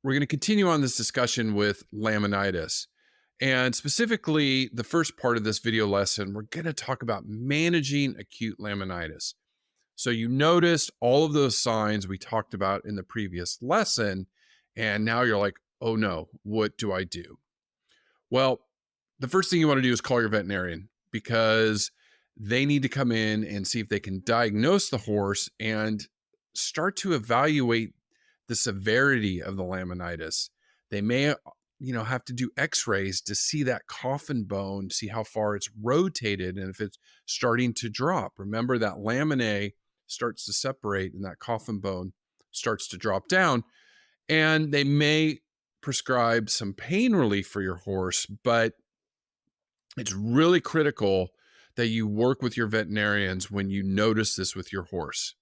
we're going to continue on this discussion with laminitis. And specifically, the first part of this video lesson, we're going to talk about managing acute laminitis. So you noticed all of those signs we talked about in the previous lesson, and now you're like, oh no, what do I do? Well, the first thing you want to do is call your veterinarian because they need to come in and see if they can diagnose the horse and start to evaluate the severity of the laminitis. They may, have to do x-rays to see that coffin bone, see how far it's rotated and if it's starting to drop. Remember that laminae starts to separate and that coffin bone starts to drop down. And they may prescribe some pain relief for your horse, but it's really critical that you work with your veterinarians when you notice this with your horse.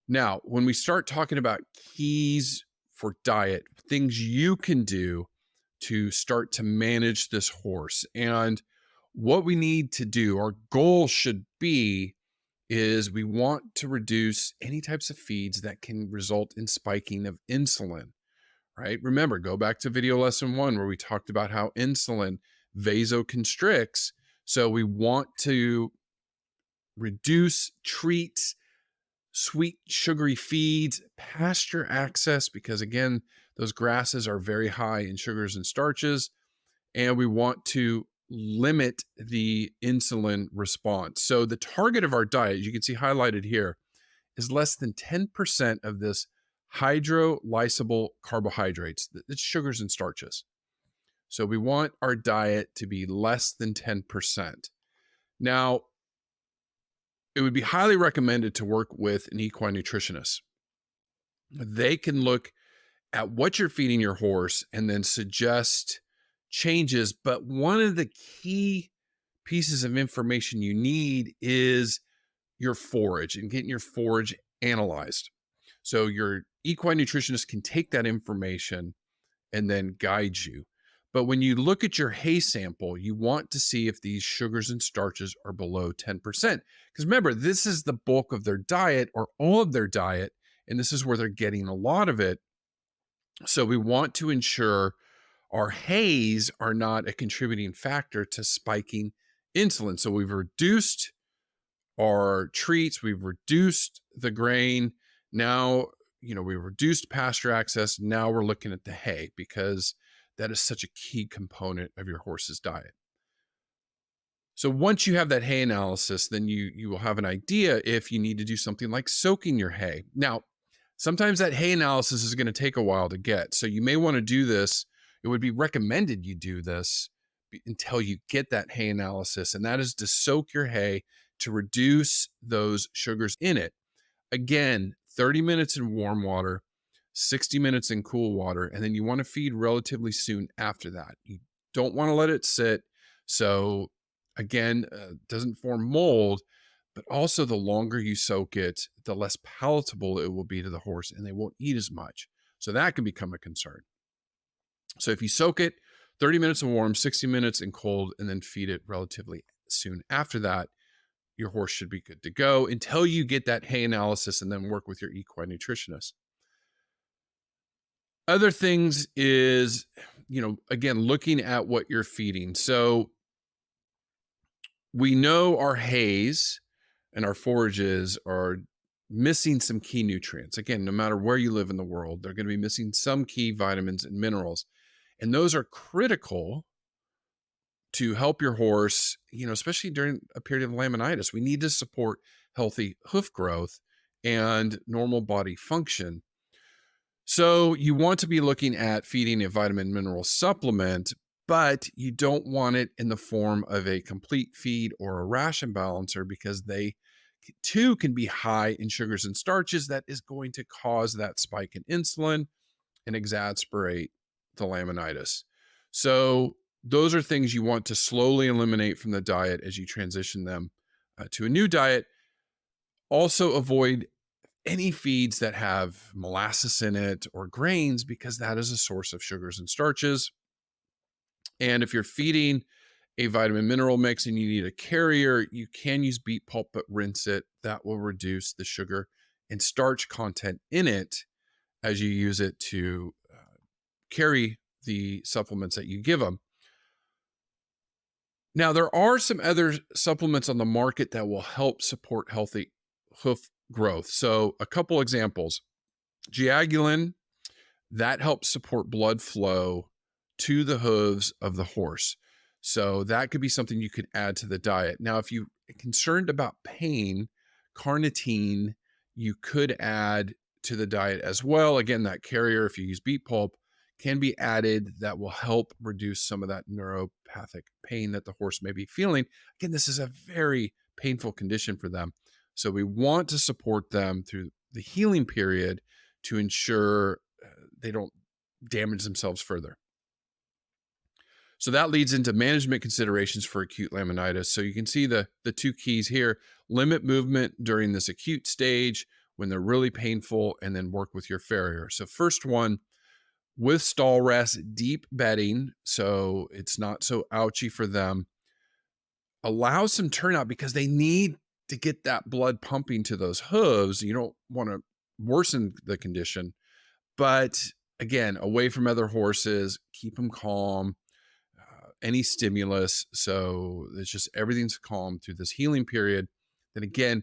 Now, when we start talking about keys for diet, things you can do to start to manage this horse, and what we need to do, our goal should be, is we want to reduce any types of feeds that can result in spiking of insulin, right? Remember, go back to video lesson 1 where we talked about how insulin vasoconstricts. So we want to reduce treats, sweet, sugary feeds, pasture access, because again, those grasses are very high in sugars and starches. And we want to limit the insulin response. So the target of our diet, you can see highlighted here, is less than 10% of this hydrolysable carbohydrates. It's sugars and starches. So we want our diet to be less than 10%. Now, it would be highly recommended to work with an equine nutritionist. They can look at what you're feeding your horse and then suggest changes. But one of the key pieces of information you need is your forage and getting your forage analyzed. So your equine nutritionist can take that information and then guide you. But when you look at your hay sample, you want to see if these sugars and starches are below 10%. Because remember, this is the bulk of their diet or all of their diet, and this is where they're getting a lot of it. So we want to ensure our hays are not a contributing factor to spiking insulin. So we've reduced our treats, we've reduced the grain. Now, we reduced pasture access. Now we're looking at the hay because that is such a key component of your horse's diet. So once you have that hay analysis, then you will have an idea if you need to do something like soaking your hay. Now, sometimes that hay analysis is going to take a while to get. So you may want to do this. It would be recommended you do this until you get that hay analysis. And that is to soak your hay to reduce those sugars in it. Again, 30 minutes in warm water, 60 minutes in cool water, and then you want to feed relatively soon after that. You don't want to let it sit. So again, doesn't form mold, but also the longer you soak it, the less palatable it will be to the horse and they won't eat as much. So that can become a concern. So if you soak it 30 minutes in warm, 60 minutes in cold, and then feed it relatively soon after that, your horse should be good to go until you get that hay analysis and then work with your equine nutritionist. Other things is, again, looking at what you're feeding. So we know our hays and our forages are missing some key nutrients. Again, no matter where you live in the world, they're going to be missing some key vitamins and minerals. And those are critical to help your horse, especially during a period of laminitis. We need to support healthy hoof growth and normal body function. So you want to be looking at feeding a vitamin mineral supplement, but you don't want it in the form of a complete feed or a ration balancer because they too can be high in sugars and starches. That is going to cause that spike in insulin and exacerbate the laminitis. So those are things you want to slowly eliminate from the diet as you transition them to a new diet. Also avoid any feeds that have molasses in it or grains because that is a source of sugars and starches. And if you're feeding a vitamin mineral mix and you need a carrier, you can use beet pulp, but rinse it. That will reduce the sugar and starch content in it as you use it to carry the supplements that you give them. Now, there are some other supplements on the market that will help support healthy hoof growth. So, a couple examples. Giagulin, that helps support blood flow to the hooves of the horse. So, that could be something you could add to the diet. Now, if you're concerned about pain, carnitine, you could add to the diet as well. Again, that carrier, if you use beet pulp, can be added. That will help reduce some of that neuropathic pain that the horse may be feeling. Again, this is a very painful condition for them. So we want to support them through the healing period to ensure they don't damage themselves further. So that leads into management considerations for acute laminitis. So you can see the two keys here: limit movement during this acute stage when they're really painful, and then work with your farrier. So first one, with stall rest, deep bedding, so it's not so ouchy for them. Allow some turnout because they need to get that blood pumping to those hooves. You don't want to worsen the condition, but again, away from other horses, keep them calm, any stimulus. So it's just everything's calm through this healing period. Then again,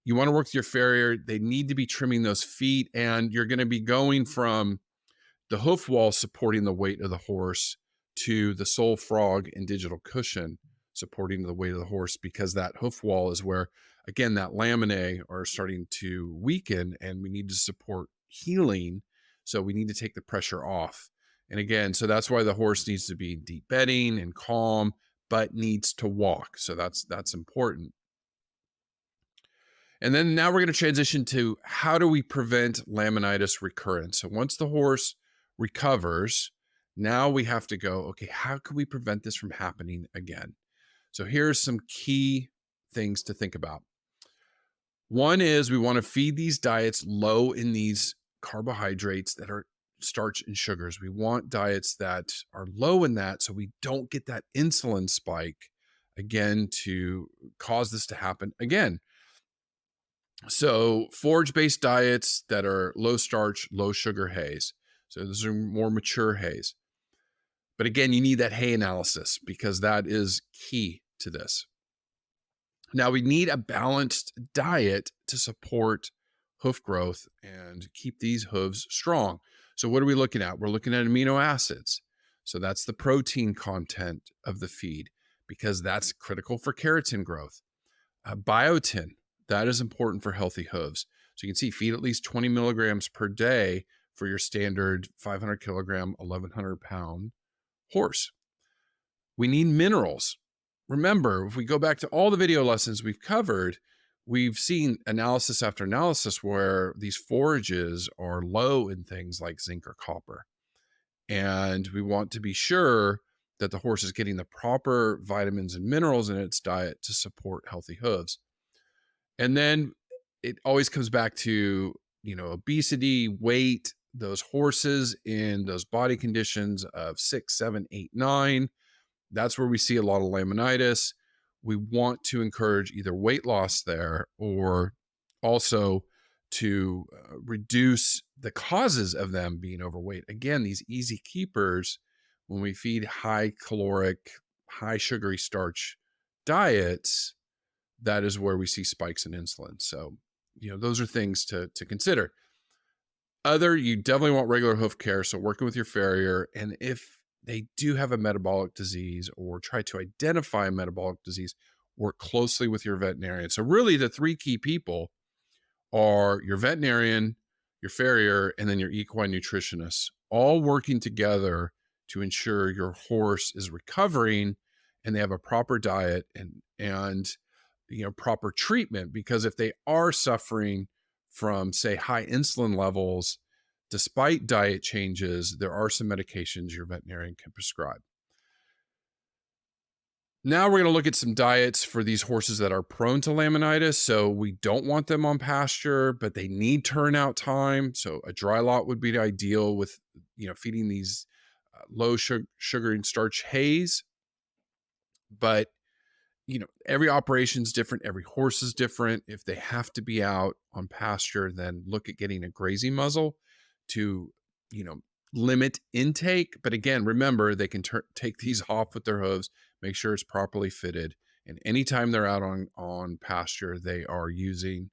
you want to work with your farrier. They need to be trimming those feet, and you're going to be going from the hoof wall supporting the weight of the horse to the sole frog and digital cushion supporting the weight of the horse, because that hoof wall is where, again, that laminae are starting to weaken, and we need to support healing. So we need to take the pressure off. And again, so that's why the horse needs to be deep bedding and calm, but needs to walk. So that's important. And then now we're going to transition to how do we prevent laminitis recurrence. So once the horse recovers, now we have to go, okay, how can we prevent this from happening again? So here's some key things to think about. One is we want to feed these diets low in these carbohydrates that are starch and sugars. We want diets that are low in that so we don't get that insulin spike again to cause this to happen again. So forage-based diets that are low starch, low sugar hays. So those are more mature hays. But again, you need that hay analysis because that is key to this. Now we need a balanced diet to support hoof growth and keep these hooves strong. So what are we looking at? We're looking at amino acids. So that's the protein content of the feed because that's critical for keratin growth. Biotin, that is important for healthy hooves. So you can see feed at least 20 milligrams per day for your standard 500 kilogram, 1,100 pound horse. We need minerals. Remember, if we go back to all the video lessons we've covered, we've seen analysis after analysis where these forages are low in things like zinc or copper. And we want to be sure that the horse is getting the proper vitamins and minerals in its diet to support healthy hooves. And then it always comes back to, obesity, weight, those horses in those body conditions of 6, 7, 8, 9. That's where we see a lot of laminitis. We want to encourage either weight loss there or also to reduce the causes of them being overweight. Again, these easy keepers, when we feed high caloric, high sugary starch diets, that is where we see spikes in insulin. So, those are things to consider. You definitely want regular hoof care. So working with your farrier, and if they do have a metabolic disease or try to identify a metabolic disease, work closely with your veterinarian. So really the three key people are your veterinarian, your farrier, and then your equine nutritionist, all working together to ensure your horse is recovering and they have a proper diet and proper treatment. Because if they are suffering from, say, high insulin levels, despite diet changes, there are some medications your veterinarian can prescribe. Now we're going to look at some diets for these horses that are prone to laminitis. So we don't want them on pasture, but they need turnout time. So a dry lot would be ideal with, feeding these low sugar and starch hays. But, every operation is different. Every horse is different. If they have to be out on pasture, then look at getting a grazing muzzle to, limit intake. But again, remember, they can take these off with their hooves, make sure it's properly fitted. And anytime they're out on pasture, they are using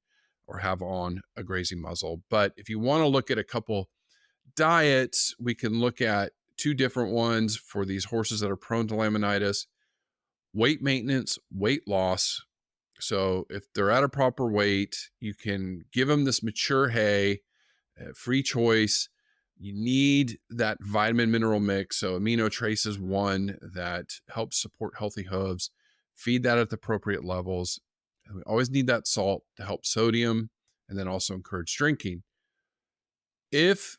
or have on a grazing muzzle. But if you want to look at a couple diets, we can look at two different ones for these horses that are prone to laminitis: weight maintenance, weight loss. So if they're at a proper weight, you can give them this mature hay, free choice. You need that vitamin mineral mix. So amino trace is one that helps support healthy hooves. Feed that at the appropriate levels. And we always need that salt to help sodium, and then also encourage drinking. If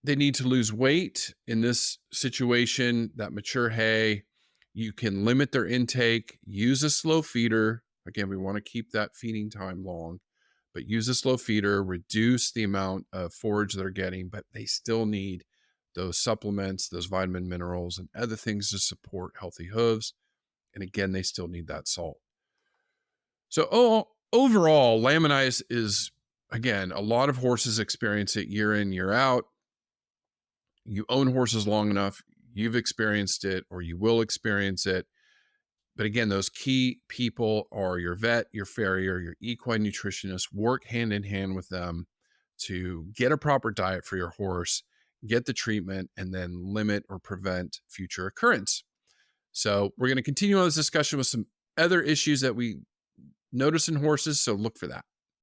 they need to lose weight in this situation, that mature hay, you can limit their intake, use a slow feeder. Again, we want to keep that feeding time long, but use a slow feeder, reduce the amount of forage they're getting, but they still need those supplements, those vitamin minerals, and other things to support healthy hooves. And again, they still need that salt. So overall, laminitis is, again, a lot of horses experience it year in, year out. You own horses long enough, you've experienced it, or you will experience it. But again, those key people are your vet, your farrier, your equine nutritionist. Work hand in hand with them to get a proper diet for your horse, get the treatment, and then limit or prevent future occurrence. So we're going to continue on this discussion with some other issues that we notice in horses. So look for that.